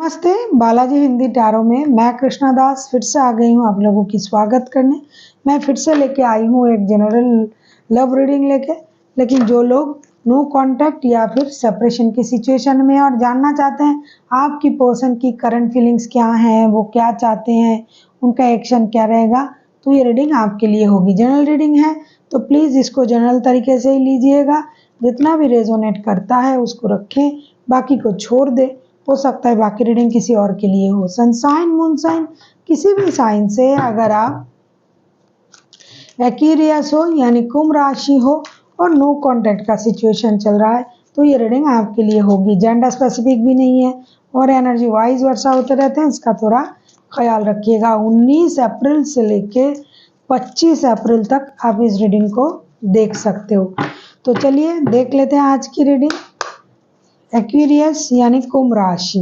नमस्ते, बालाजी हिंदी टैरो में मैं कृष्णा दास फिर से आ गई हूँ आप लोगों की स्वागत करने। मैं फिर से लेके आई हूँ एक जनरल लव रीडिंग लेके। लेकिन जो लोग नो कांटेक्ट या फिर सेपरेशन की सिचुएशन में और जानना चाहते हैं आपकी पर्सन की करंट फीलिंग्स क्या हैं, वो क्या चाहते हैं, उनका एक्शन क्या रहेगा, तो ये रीडिंग आपके लिए होगी। जनरल रीडिंग है तो प्लीज़ इसको जनरल तरीके से ही लीजिएगा। जितना भी रेजोनेट करता है उसको रखें, बाकी को छोड़ दे। हो सकता है बाकी रीडिंग किसी और के लिए हो। सनसाइन, मून साइन, किसी भी साइन से अगर आप एक्वेरियस हो यानी कुंभ राशि हो और नो कांटेक्ट का सिचुएशन चल रहा है तो ये रीडिंग आपके लिए होगी। जेंडर स्पेसिफिक भी नहीं है और एनर्जी वाइज वर्षा होते रहते हैं, इसका थोड़ा ख्याल रखिएगा। 19 अप्रैल से लेके 25 अप्रैल तक आप इस रीडिंग को देख सकते हो। तो चलिए देख लेते हैं आज की रीडिंग। एक्वेरियस यानी कुंभ राशि,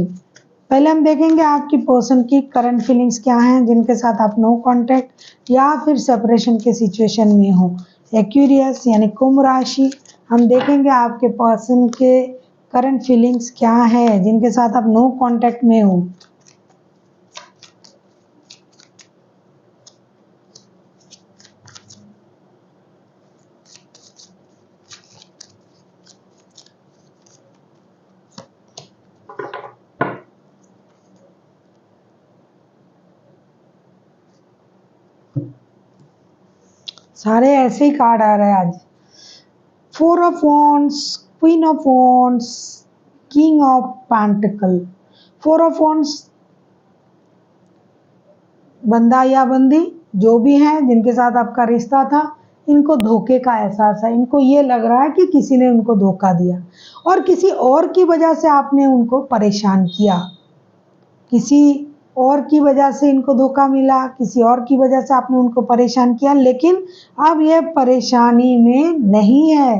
पहले हम देखेंगे आपकी पर्सन की करंट फीलिंग्स क्या हैं जिनके साथ आप नो कांटेक्ट या फिर सेपरेशन के सिचुएशन में हो। एक्वेरियस यानी कुंभ राशि, हम देखेंगे आपके पर्सन के करंट फीलिंग्स क्या है जिनके साथ आप नो कांटेक्ट में हो। सारे ऐसे ही कार्ड आ रहे हैं आज। 4 of wands, queen of wands, king of pentacle. 4 of wands, बंदा या बंदी जो भी है जिनके साथ आपका रिश्ता था, इनको धोखे का एहसास है। इनको ये लग रहा है कि किसी ने उनको धोखा दिया और किसी और की वजह से आपने उनको परेशान किया। किसी और की वजह से इनको धोखा मिला, किसी और की वजह से आपने उनको परेशान किया, लेकिन अब ये परेशानी में नहीं है।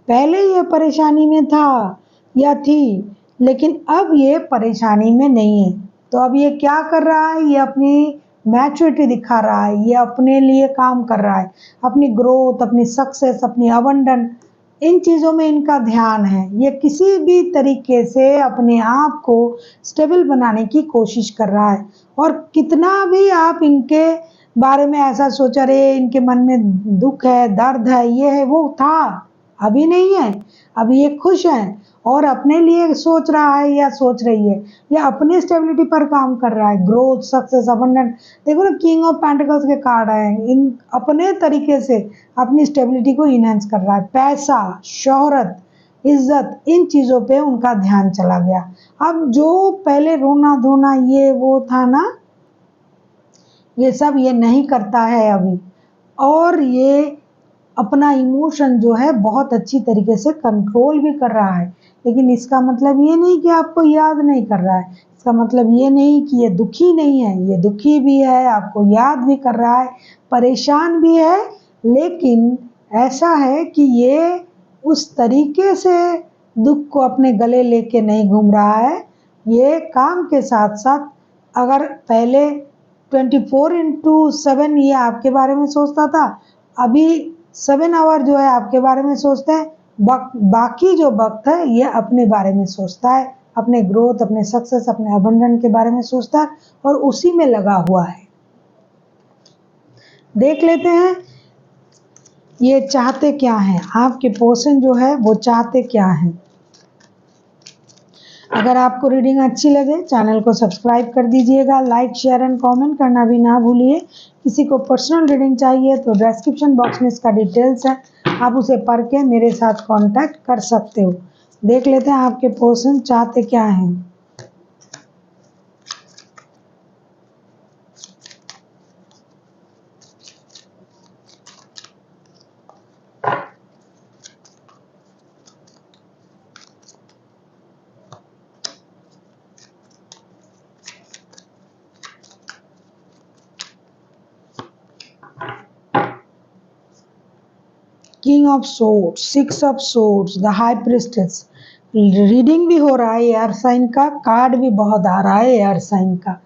पहले ये परेशानी में था या थी, लेकिन अब ये परेशानी में नहीं है। तो अब ये क्या कर रहा है, ये अपनी मैच्योरिटी दिखा रहा है, ये अपने लिए काम कर रहा है, अपनी ग्रोथ, अपनी सक्सेस, अपनी अबंडन, इन चीज़ों में इनका ध्यान है। ये किसी भी तरीके से अपने आप को स्टेबल बनाने की कोशिश कर रहा है। और कितना भी आप इनके बारे में ऐसा सोचा रहे, इनके मन में दुख है, दर्द है, ये है, वो था, अभी नहीं है। अभी ये खुश है और अपने लिए सोच रहा है या सोच रही है, या अपने स्टेबिलिटी पर काम कर रहा है। ग्रोथ, सक्सेस, अबंडेंट, देखो ना किंग ऑफ पेंटिकल्स के कार्ड आए, इन अपने तरीके से अपनी स्टेबिलिटी को इनहेंस कर रहा है। पैसा, शोहरत, इज्जत, इन चीज़ों पे उनका ध्यान चला गया। अब जो पहले रोना धोना ये वो था ना, ये सब ये नहीं करता है अभी। और ये अपना इमोशन जो है बहुत अच्छी तरीके से कंट्रोल भी कर रहा है। लेकिन इसका मतलब ये नहीं कि आपको याद नहीं कर रहा है, इसका मतलब ये नहीं कि ये दुखी नहीं है, ये दुखी भी है, आपको याद भी कर रहा है, परेशान भी है। लेकिन ऐसा है कि ये उस तरीके से दुख को अपने गले लेके नहीं घूम रहा है। ये काम के साथ साथ, अगर पहले 24/7 ये आपके बारे में सोचता था, अभी 7 आवर जो है आपके बारे में सोचता है। बाकी जो वक्त है ये अपने बारे में सोचता है, अपने ग्रोथ, अपने सक्सेस, अपने अबंडेंस के बारे में सोचता है और उसी में लगा हुआ है। देख लेते हैं ये चाहते क्या हैं, आपके पर्सन जो है वो चाहते क्या हैं। अगर आपको रीडिंग अच्छी लगे चैनल को सब्सक्राइब कर दीजिएगा, लाइक, शेयर एंड कमेंट करना भी ना भूलिए। किसी को पर्सनल रीडिंग चाहिए तो डिस्क्रिप्शन बॉक्स में इसका डिटेल्स है, आप उसे पढ़ के मेरे साथ कांटेक्ट कर सकते हो। देख लेते हैं आपके पर्सन चाहते क्या हैं। King of swords, 6 of swords, the high priestess. Reading भी हो रहा है एयर साइन का, कार्ड भी बहुत आ रहा है एयर साइन का।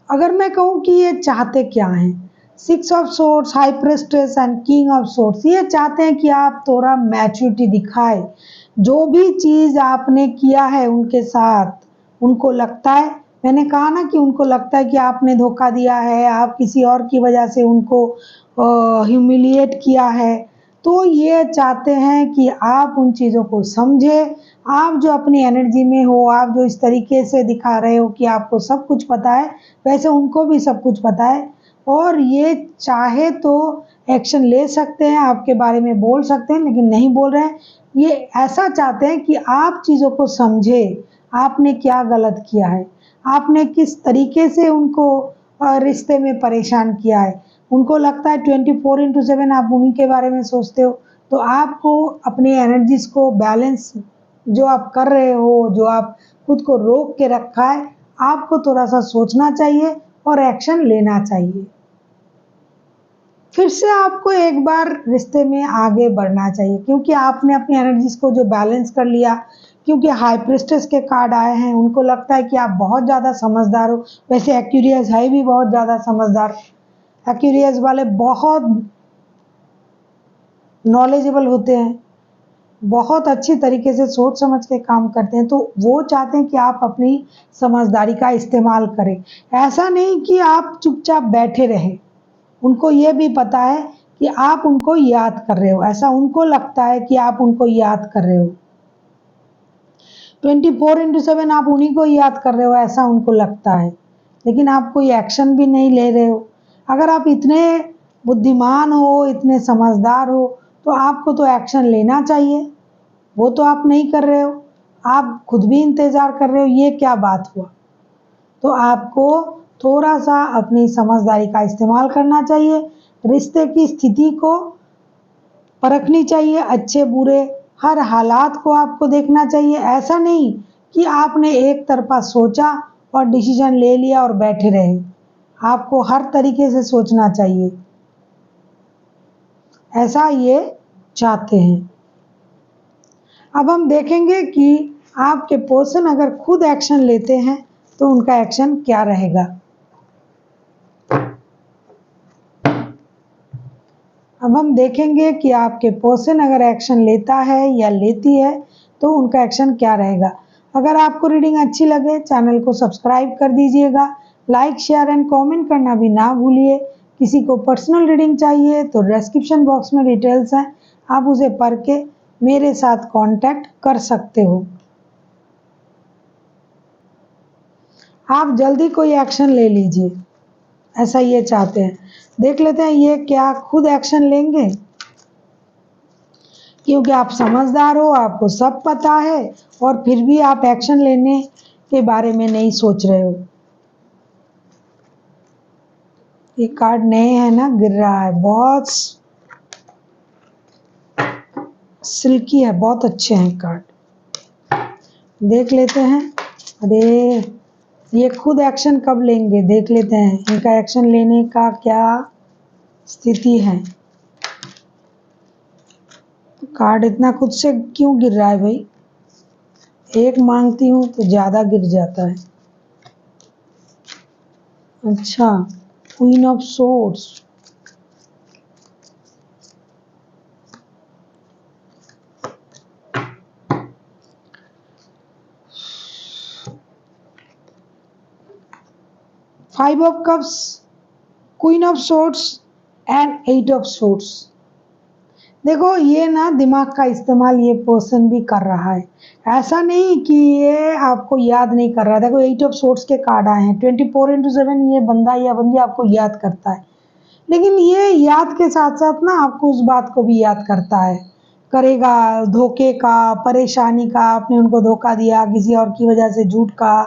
अगर मैं कहूँ कि ये चाहते क्या हैं, 6 of swords, high priestess and king of swords, ये चाहते हैं कि आप थोड़ा मैच्योरिटी दिखाए। जो भी चीज़ आपने किया है उनके साथ, उनको लगता है मैंने कहा ना कि उनको लगता है कि आपने धोखा दिया है, आप किसी और की वजह से उनको ह्यूमिलिएट किया है। तो ये चाहते हैं कि आप उन चीज़ों को समझें। आप जो अपनी एनर्जी में हो, आप जो इस तरीके से दिखा रहे हो कि आपको सब कुछ पता है, वैसे उनको भी सब कुछ पता है। और ये चाहे तो एक्शन ले सकते हैं, आपके बारे में बोल सकते हैं, लेकिन नहीं बोल रहे हैं। ये ऐसा चाहते हैं कि आप चीज़ों को समझें, आपने क्या गलत किया है, आपने किस तरीके से उनको रिश्ते में परेशान किया है। उनको लगता है 24/7 आप उन्हीं के बारे में सोचते हो। तो आपको अपनी एनर्जीज़ को बैलेंस जो आप कर रहे हो, जो आप खुद को रोक के रखा है, आपको थोड़ा-सा सोचना चाहिए और एक्शन लेना चाहिए। फिर से आपको एक बार रिश्ते में आगे बढ़ना चाहिए, क्योंकि आपने अपनी एनर्जीज़ को जो बैलेंस कर लिया, क्योंकि हाई प्रीस्टेस के कार्ड आए हैं, उनको लगता है कि आप बहुत ज़्यादा समझदार हो। वैसे एक्वेरियस है भी बहुत ज़्यादा समझदार। एक्वेरियस वाले बहुत नॉलेजेबल होते हैं, बहुत अच्छी तरीके से सोच समझ के काम करते हैं। तो वो चाहते हैं कि आप अपनी समझदारी का इस्तेमाल करें। ऐसा नहीं कि आप चुपचाप बैठे रहें। उनको ये भी पता है कि आप उनको याद कर रहे हो, ऐसा उनको लगता है कि आप उनको याद कर रहे हो। 24/7 आप उन्हीं को याद कर रहे हो, ऐसा उनको लगता है, लेकिन आप कोई एक्शन भी नहीं ले रहे हो। अगर आप इतने बुद्धिमान हो, इतने समझदार हो, तो आपको तो एक्शन लेना चाहिए। वो तो आप नहीं कर रहे हो, आप खुद भी इंतज़ार कर रहे हो, ये क्या बात हुआ? तो आपको थोड़ा-सा अपनी समझदारी का इस्तेमाल करना चाहिए, रिश्ते की स्थिति को परखनी चाहिए, अच्छे-बुरे हर हालात को आपको देखना चाहिए। ऐसा नहीं कि आपने एक तरफ़ा सोचा और डिसीज़न ले लिया और बैठे रहे। आपको हर तरीके से सोचना चाहिए। ऐसा ये चाहते हैं। अब हम देखेंगे कि आपके पर्सन अगर खुद एक्शन लेते हैं, तो उनका एक्शन क्या रहेगा। अब हम देखेंगे कि आपके पर्सन अगर एक्शन लेता है या लेती है, तो उनका एक्शन क्या रहेगा। अगर आपको रीडिंग अच्छी लगे, चैनल को सब्सक्राइब कर दीजिएगा, लाइक, शेयर एंड कमेंट करना भी ना भूलिए। किसी को पर्सनल रीडिंग चाहिए तो डिस्क्रिप्शन बॉक्स में डिटेल्स हैं, आप उसे पढ़ के मेरे साथ कांटेक्ट कर सकते हो। आप जल्दी कोई एक्शन ले लीजिए, ऐसा ये चाहते हैं। देख लेते हैं ये क्या खुद एक्शन लेंगे, क्योंकि आप समझदार हो, आपको सब पता है और फिर भी आप एक्शन लेने के बारे में नहीं सोच रहे हो। ये कार्ड नए हैं ना, गिर रहा है, बहुत सिल्की है, बहुत अच्छे हैं कार्ड। देख लेते हैं। अरे ये खुद एक्शन कब लेंगे, देख लेते हैं इनका एक्शन लेने का क्या स्थिति है। कार्ड इतना खुद से क्यों गिर रहा है भाई, एक मांगती हूँ तो ज़्यादा गिर जाता है। अच्छा, queen of swords, five of cups, queen of swords and eight of swords. देखो ये ना दिमाग का इस्तेमाल ये पर्सन भी कर रहा है, ऐसा नहीं कि ये आपको याद नहीं कर रहा है। देखो 8 ऑफ सोर्ड्स के कार्ड आए हैं, 24/7 ये बंदा या बंदी आपको याद करता है, लेकिन ये याद के साथ साथ ना आपको उस बात को भी याद करता है, करेगा, धोखे का, परेशानी का, आपने उनको धोखा दिया, किसी और की वजह से झूठ कहा,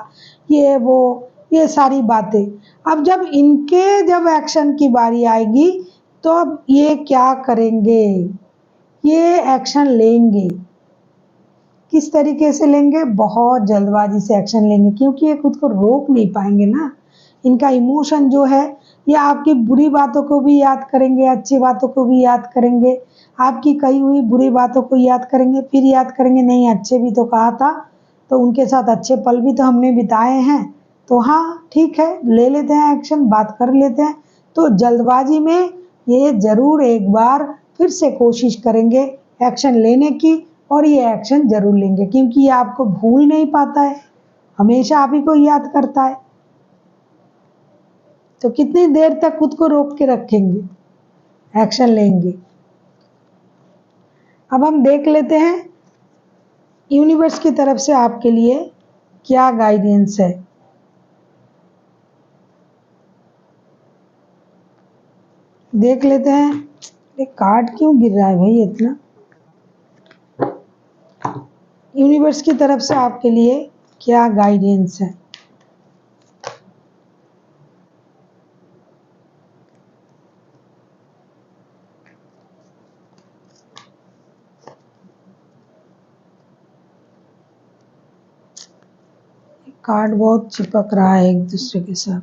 ये वो, ये सारी बातें। अब जब एक्शन की बारी आएगी, तो अब ये क्या करेंगे, ये एक्शन लेंगे। किस तरीके से लेंगे, बहुत जल्दबाजी से एक्शन लेंगे, क्योंकि ये खुद को रोक नहीं पाएंगे ना। इनका इमोशन जो है, ये आपकी बुरी बातों को भी याद करेंगे, अच्छी बातों को भी याद करेंगे, आपकी कही हुई बुरी बातों को याद करेंगे, फिर याद करेंगे नहीं अच्छे भी तो कहा था, तो उनके साथ अच्छे पल भी तो हमने बिताए हैं, तो हाँ ठीक है, ले लेते हैं एक्शन, बात कर लेते हैं। तो जल्दबाजी में ये ज़रूर एक बार फिर से कोशिश करेंगे एक्शन लेने की, और ये एक्शन ज़रूर लेंगे, क्योंकि ये आपको भूल नहीं पाता है, हमेशा आप ही को याद करता है, तो कितनी देर तक खुद को रोक के रखेंगे, एक्शन लेंगे। अब हम देख लेते हैं यूनिवर्स की तरफ से आपके लिए क्या गाइडेंस है। देख लेते हैं। ये कार्ड क्यों गिर रहा है भाई इतना। यूनिवर्स की तरफ से आपके लिए क्या गाइडेंस है। कार्ड बहुत चिपक रहा है एक दूसरे के साथ।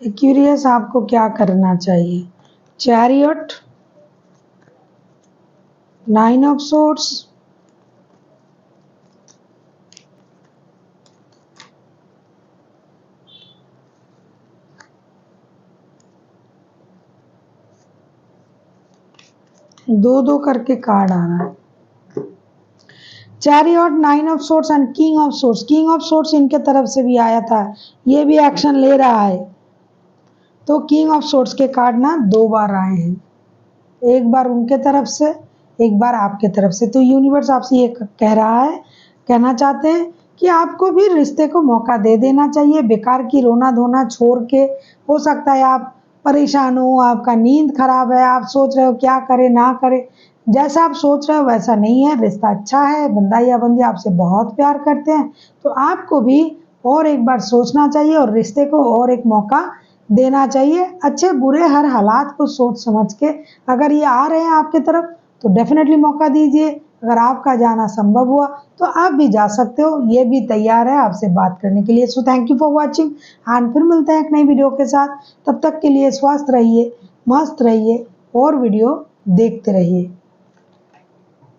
एक्यूरियस आपको क्या करना चाहिए। चैरियट, 9 ऑफ सोर्ड्स, दो दो करके कार्ड आ रहा है। Chariot, 9 of swords and king of swords. King of swords इनके तरफ से भी आया था, ये भी एक्शन ले रहा है। तो किंग ऑफ सोर्ड्स के कार्ड ना 2 बार आए हैं, एक बार उनके तरफ से, एक बार आपके तरफ से। तो यूनिवर्स आपसे ये कह रहा है, कहना चाहते हैं कि आपको भी रिश्ते को मौका दे देना चाहिए। बेकार की रोना धोना छोड़ के, हो सकता है आप परेशान हो, आपका नींद खराब है, आप सोच रहे हो क्या करे ना करे। जैसा आप सोच रहे हो वैसा नहीं है, रिश्ता अच्छा है, बंदा या बंदी आपसे बहुत प्यार करते हैं। तो आपको भी और एक बार सोचना चाहिए और रिश्ते को और एक मौका देना चाहिए। अच्छे बुरे हर हालात को सोच समझ के अगर ये आ रहे हैं आपके तरफ तो डेफिनेटली मौका दीजिए। अगर आपका जाना संभव हुआ तो आप भी जा सकते हो, ये भी तैयार है आपसे बात करने के लिए। So thank you for watching and फिर मिलते हैं एक नई वीडियो के साथ। तब तक के लिए स्वस्थ रहिए, मस्त रहिए और वीडियो देखते रहिए।